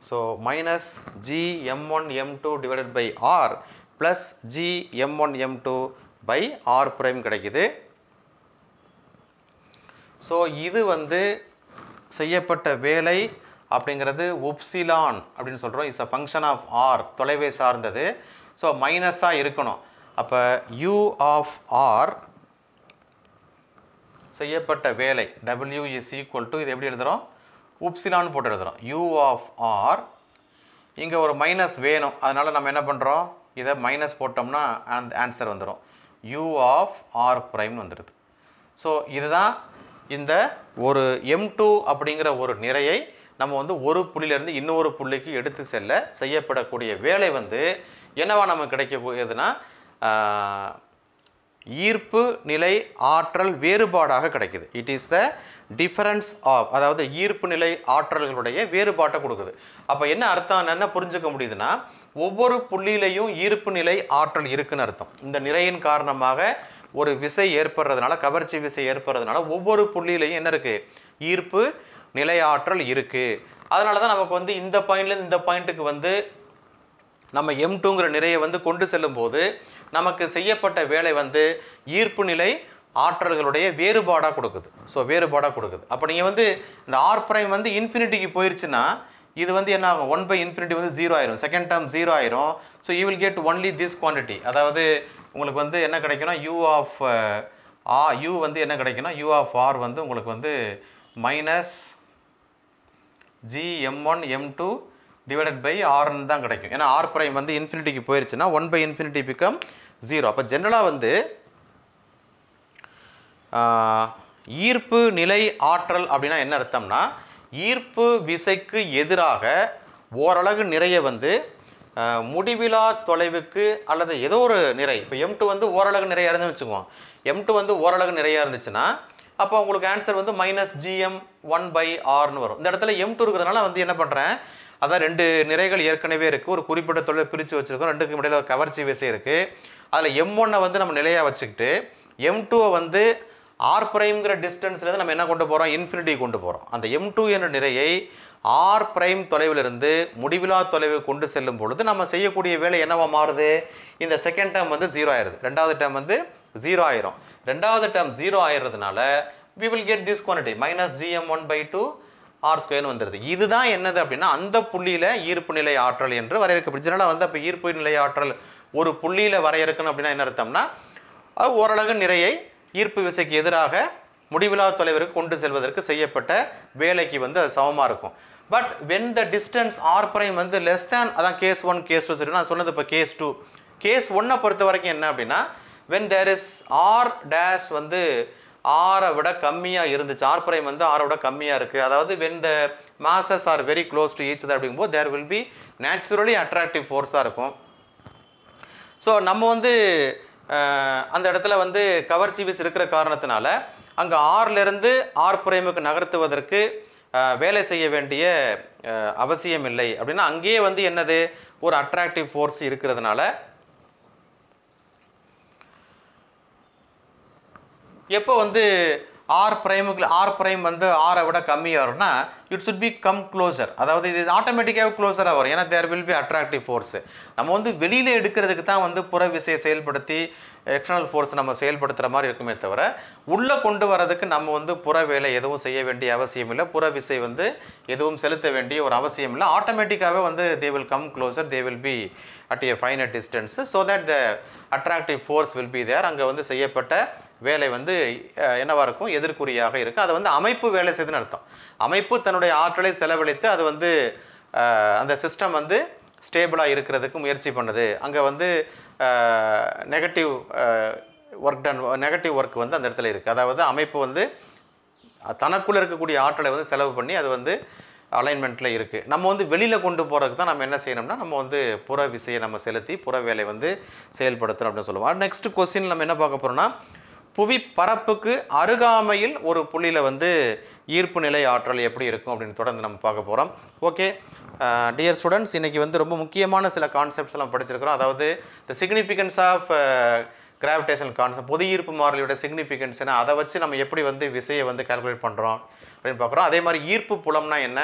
So minus Gm1 M2 divided by r plus Gm1 M2 by r prime கிடைக்குது. So இது வந்து செய்யப்பட்ட வேலை அப்படிங்கிறது ஒப்சிலான் அப்படின்னு சொல்கிறோம். It's a function of R, தொலைவை சார்ந்தது. ஸோ மைனஸாக இருக்கணும். அப்போ u ஆஃப் ஆர் செய்யப்பட்ட வேலை W இஸ் ஈக்குவல் டு, இது எப்படி எழுதுகிறோம், உப்சிலான்னு போட்டு எழுதுகிறோம். u ஆஃப் ஆர், இங்கே ஒரு மைனஸ் வேணும், அதனால் நம்ம என்ன பண்ணுறோம், இதை மைனஸ் போட்டோம்னா அந்த ஆன்சர் வந்துடும். u ஆஃப் ஆர் ப்ரைம்னு வந்துடுது. ஸோ இதுதான் இந்த ஒரு M2 அப்படிங்கிற ஒரு நிறையை நம்ம வந்து ஒரு புள்ளியிலேருந்து இன்னொரு புள்ளிக்கு எடுத்து செல்ல செய்யப்படக்கூடிய வேலை வந்து என்னவா நமக்கு கிடைக்க போகுதுன்னா ஈர்ப்பு நிலை ஆற்றல் வேறுபாடாக கிடைக்குது. It is the difference of, அதாவது ஈர்ப்பு நிலை ஆற்றல்களுடைய வேறுபாட்டை கொடுக்குது. அப்போ என்ன அர்த்தம், என்ன புரிஞ்சுக்க முடியுதுன்னா, ஒவ்வொரு புள்ளியிலையும் ஈர்ப்பு நிலை ஆற்றல் இருக்குன்னு அர்த்தம். இந்த நிறையின் காரணமாக ஒரு விசை ஏற்படுறதுனால, கவர்ச்சி விசை ஏற்படுறதுனால ஒவ்வொரு புள்ளியிலையும் என்ன இருக்குது, ஈர்ப்பு நிலை ஆற்றல் இருக்குது. அதனால தான் நமக்கு வந்து இந்த பாயிண்ட்லேருந்து இந்த பாயிண்ட்டுக்கு வந்து நம்ம M2ங்கிற நிறையை வந்து கொண்டு செல்லும் போது நமக்கு செய்யப்பட்ட வேலை வந்து ஈர்ப்பு நிலை ஆற்றல்களுடைய வேறுபாடாக கொடுக்குது. ஸோ வேறுபாடாக கொடுக்குது. அப்போ நீங்கள் வந்து இந்த ஆர் ப்ரைம் வந்து இன்ஃபினிட்டிக்கு போயிடுச்சுன்னா இது வந்து என்ன ஆகும், 1 by infinity வந்து 0 ஆயிரும், செகண்ட் டேர்ம் 0 ஆயிரும். So you will get only this quantity. அதாவது உங்களுக்கு வந்து என்ன கிடைக்குன்னா u ஆஃப் u வந்து என்ன கிடைக்குன்னா u ஆஃப் r வந்து உங்களுக்கு வந்து minus Gm1 M2 divided by ஆர்னு தான் கிடைக்கும். ஏன்னா ஆர் ப்ரைம் வந்து இன்ஃபினிட்டிக்கு போயிடுச்சுன்னா 1 by infinity பிகம் 0. அப்போ ஜென்ரலாக வந்து ஈர்ப்பு நிலை ஆற்றல் அப்படின்னா என்ன அர்த்தம்னா, ஈர்ப்பு விசைக்கு எதிராக ஓரளவு நிறைய வந்து முடிவிலா தொலைவுக்கு அல்லது ஏதோ ஒரு நிறை, இப்போ M2 வந்து ஓரளவு நிறையா இருந்து வச்சுக்குவோம், M2 வந்து ஓரளவு நிறையா இருந்துச்சுன்னா அப்போ உங்களுக்கு ஆன்சர் வந்து மைனஸ் Gm1 by rன்னு வரும். இந்த இடத்துல M2 இருக்கிறதுனால வந்து என்ன பண்ணுறேன், அதான் ரெண்டு நிறைகள் ஏற்கனவே இருக்குது, ஒரு குறிப்பிட்ட தொலைவை பிரித்து வச்சுருக்கோம், ரெண்டுக்கு இடையில கவர்ச்சி விசை இருக்குது. அதில் M1 வந்து நம்ம நிலையாக வச்சுக்கிட்டு M2 வந்து ஆர் ப்ரைம்ங்கிற டிஸ்டன்ஸ்லேருந்து நம்ம என்ன கொண்டு போகிறோம், இன்ஃபினிட்டி கொண்டு போகிறோம். அந்த M2 என்ற நிறையை ஆர் ப்ரைம் தொலைவிலிருந்து முடிவிலா தொலைவு கொண்டு செல்லும் பொழுது நம்ம செய்யக்கூடிய வேலை என்னவா மாறுது, இந்த செகண்ட் டேர்ம் வந்து 0 ஆயிடுது, ரெண்டாவது டேர்ம் வந்து 0 ஆயிரும். ரெண்டாவது term 0 ஆயிடுறதுனால we will get this quantity minus Gm1 by 2 r square வந்துடுது. இதுதான் என்னது அப்படின்னா அந்த புள்ளியில் ஈர்ப்பு நிலை ஆற்றல் என்று வரையறுக்கப்படுது. ஜெனரலாக வந்து அப்போ ஈர்ப்பு நிலை ஆற்றல் ஒரு புள்ளியில் வரையறுக்கணும் அப்படின்னா என்ன அர்த்தம்னா, ஓரளவு நிறையை ஈர்ப்பு விசைக்கு எதிராக முடிவிலா தொலைவிற்கு கொண்டு செல்வதற்கு செய்யப்பட்ட வேலைக்கு வந்து அது சமமாக இருக்கும். But when the distance r prime வந்து less than, அதான் கேஸ் 1 கேஸ் 2 சரி, நான் சொன்னது இப்போ கேஸ் 2. கேஸ் 1 பொறுத்த வரைக்கும் என்ன அப்படின்னா, when there is r dash வந்து r விட கம்மியாக இருந்துச்சு, r prime வந்து r விட கம்மியாக இருக்குது, அதாவது when the masses are very close to each other அப்படிங்கும்போது there will be naturally attractive force-ஆக இருக்கும். ஸோ நம்ம வந்து அந்த இடத்துல வந்து கவர்ச்சி விசை இருக்கிற காரணத்தினால அங்கே ஆர்லேருந்து ஆர் பிரைமுக்கு நகர்த்துவதற்கு வேலை செய்ய வேண்டிய அவசியம் இல்லை. அப்படின்னா அங்கேயே வந்து என்னது, ஒரு அட்ராக்டிவ் ஃபோர்ஸ் இருக்கிறதுனால எப்போ வந்து ஆர் பிரைம் வந்து ஆரை விட கம்மியாக வரும்னா it should be come closer, அதாவது இது ஆட்டோமேட்டிக்காக க்ளோஸராக வரும். ஏன்னா there will be attractive force. நம்ம வந்து வெளியில் எடுக்கிறதுக்கு தான் வந்து புற விசையை செயல்படுத்தி எக்ஸ்டர்னல் ஃபோர்ஸ் நம்ம செயல்படுத்துகிற மாதிரி இருக்குமே தவிர உள்ளே கொண்டு வரதுக்கு நம்ம வந்து புற வேலை எதுவும் செய்ய வேண்டிய அவசியம் இல்லை, புற விசை வந்து எதுவும் செலுத்த வேண்டிய ஒரு அவசியம் இல்லை. ஆட்டோமேட்டிக்காகவே வந்து they will come closer, they will be at a finite distance, so that the attractive force will be there. அங்கே வந்து செய்யப்பட்ட வேலை வந்து என்னவாக இருக்கும், எதிர்குறியாக இருக்குது. அது வந்து அமைப்பு வேலை செய்துன்னு அர்த்தம். அமைப்பு தன்னுடைய ஆற்றலை செலவழித்து அது வந்து அந்த சிஸ்டம் வந்து ஸ்டேபிளாக இருக்கிறதுக்கு முயற்சி பண்ணுது. அங்கே வந்து நெகட்டிவ் ஒர்க் வந்து அந்த இடத்துல இருக்குது. அதாவது அமைப்பு வந்து தனக்குள்ளே இருக்கக்கூடிய ஆற்றலை வந்து செலவு பண்ணி அது வந்து அலைன்மெண்ட்டில் இருக்குது. நம்ம வந்து வெளியில் கொண்டு போகிறதுக்கு தான் நம்ம என்ன செய்யணும்னா நம்ம வந்து புற விசையை நம்ம செலுத்தி புற வேலை வந்து செயல்படுத்தணும் அப்படின்னு சொல்லுவோம். நெக்ஸ்ட் கொஸ்டின் நம்ம என்ன பார்க்க போகிறோம்னா, புவி பரப்புக்கு அருகாமையில் ஒரு புள்ளியில் வந்து ஈர்ப்பு நிலை ஆற்றல் எப்படி இருக்கும் அப்படின்னு தொடர்ந்து நம்ம பார்க்க போகிறோம். ஓகே டியர் ஸ்டூடெண்ட்ஸ், இன்றைக்கி வந்து ரொம்ப முக்கியமான சில கான்செப்ட்ஸ் எல்லாம் படிச்சிருக்கிறோம். அதாவது the significance of gravitational concept, பொது ஈர்ப்பு மாறிலியோட சிக்னிஃபிகன்ஸ் என்ன, அதை வச்சு நம்ம எப்படி வந்து விசையை வந்து கால்குலேட் பண்ணுறோம் அப்படின்னு பார்க்குறோம். அதே மாதிரி ஈர்ப்பு புலம்னா என்ன,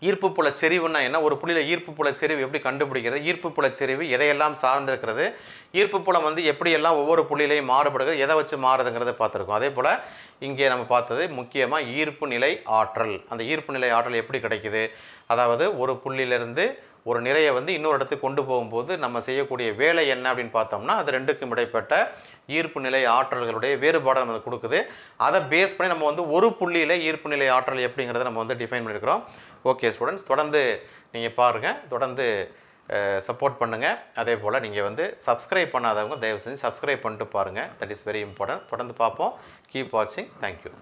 ஈர்ப்பு புல செறிவுன்னா என்ன, ஒரு புள்ளியில் ஈர்ப்பு புல செறிவு எப்படி கண்டுபிடிக்கிறது, ஈர்ப்பு புல செறிவு எதையெல்லாம் சார்ந்திருக்கிறது, ஈர்ப்பு புலம் வந்து எப்படியெல்லாம் ஒவ்வொரு புள்ளியிலையும் மாறுபடுகிறது, எதை வச்சு மாறுதுங்கிறத பார்த்துருக்கோம். அதே போல் இங்கே நம்ம பார்த்தது முக்கியமாக ஈர்ப்பு நிலை ஆற்றல். அந்த ஈர்ப்பு நிலை ஆற்றல் எப்படி கிடைக்குது, அதாவது ஒரு புள்ளியிலிருந்து ஒரு நிறையை வந்து இன்னொரு இடத்துக்கு கொண்டு போகும்போது நம்ம செய்யக்கூடிய வேலை என்ன அப்படின்னு பார்த்தோம்னா அது ரெண்டுக்கும் இடைப்பட்ட ஈர்ப்பு நிலை ஆற்றல்களுடைய வேறுபாடை நம்ம கொடுக்குது. அதை பேஸ் பண்ணி நம்ம வந்து ஒரு புள்ளியில் ஈர்ப்பு நிலை ஆற்றல் எப்படிங்கிறத நம்ம வந்து டிஃபைன் பண்ணியிருக்கிறோம். ஓகே ஸ்டூடெண்ட்ஸ், தொடர்ந்து நீங்கள் பாருங்கள், தொடர்ந்து சப்போர்ட் பண்ணுங்கள். அதே போல் நீங்கள் வந்து சப்ஸ்கிரைப் பண்ணாதவங்க தயவு செஞ்சு சப்ஸ்கிரைப் பண்ணிட்டு பாருங்கள், தட் இஸ் வெரி இம்பார்ட்டன்ட். தொடர்ந்து பார்ப்போம். கீப் வாட்சிங். தேங்க்யூ.